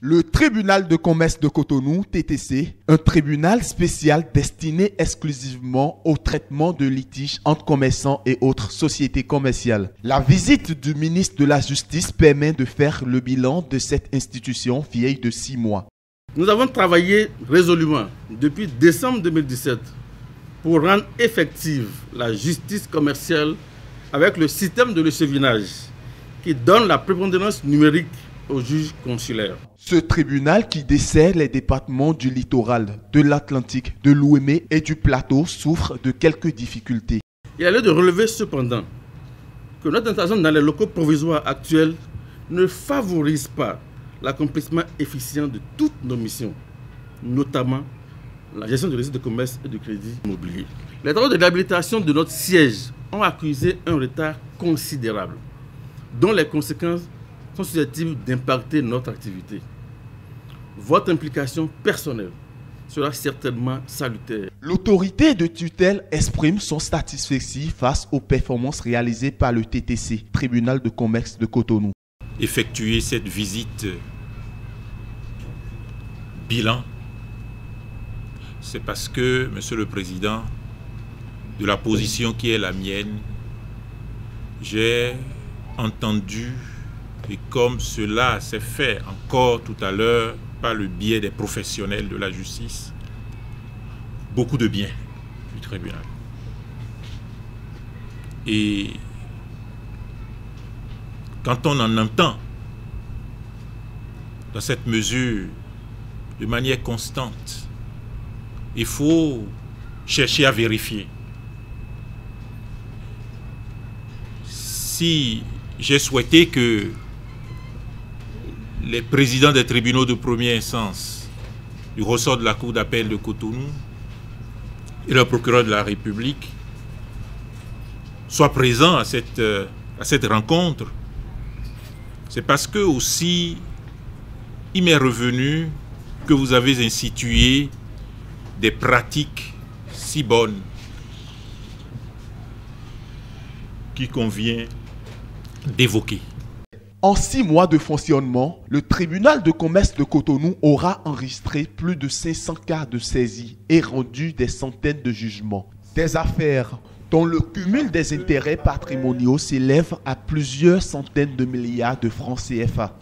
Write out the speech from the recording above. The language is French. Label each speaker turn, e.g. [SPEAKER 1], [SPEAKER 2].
[SPEAKER 1] Le tribunal de commerce de Cotonou, TTC, un tribunal spécial destiné exclusivement au traitement de litiges entre commerçants et autres sociétés commerciales. La visite du ministre de la Justice permet de faire le bilan de cette institution vieille de 6 mois.
[SPEAKER 2] Nous avons travaillé résolument depuis décembre 2017 pour rendre effective la justice commerciale avec le système de l'échevinage qui donne la prépondérance numérique aux juges consulaires.
[SPEAKER 1] Ce tribunal qui dessert les départements du littoral, de l'Atlantique, de l'Ouémé et du Plateau souffre de quelques difficultés.
[SPEAKER 2] Il a lieu de relever cependant que notre intervention dans les locaux provisoires actuels ne favorise pas l'accomplissement efficient de toutes nos missions, notamment la gestion du registre de commerce et du crédit immobilier. Les travaux de réhabilitation de notre siège ont accusé un retard considérable, dont les conséquences sont susceptibles d'impacter notre activité. Votre implication personnelle sera certainement salutaire.
[SPEAKER 1] L'autorité de tutelle exprime son satisfaction face aux performances réalisées par le TTC, Tribunal de commerce de Cotonou.
[SPEAKER 3] Effectuer cette visite bilan, c'est parce que, Monsieur le Président, de la position qui est la mienne, j'ai entendu, et comme cela s'est fait encore tout à l'heure par le biais des professionnels de la justice, beaucoup de bien du tribunal. Et quand on en entend dans cette mesure de manière constante, il faut chercher à vérifier. Si j'ai souhaité que les présidents des tribunaux de première instance du ressort de la Cour d'appel de Cotonou et le procureur de la République soient présents à cette rencontre, c'est parce que aussi il m'est revenu que vous avez institué des pratiques si bonnes qu'il convient d'évoquer.
[SPEAKER 1] En 6 mois de fonctionnement, le tribunal de commerce de Cotonou aura enregistré plus de 500 cas de saisie et rendu des centaines de jugements. Des affaires dont le cumul des intérêts patrimoniaux s'élève à plusieurs centaines de milliards de francs CFA.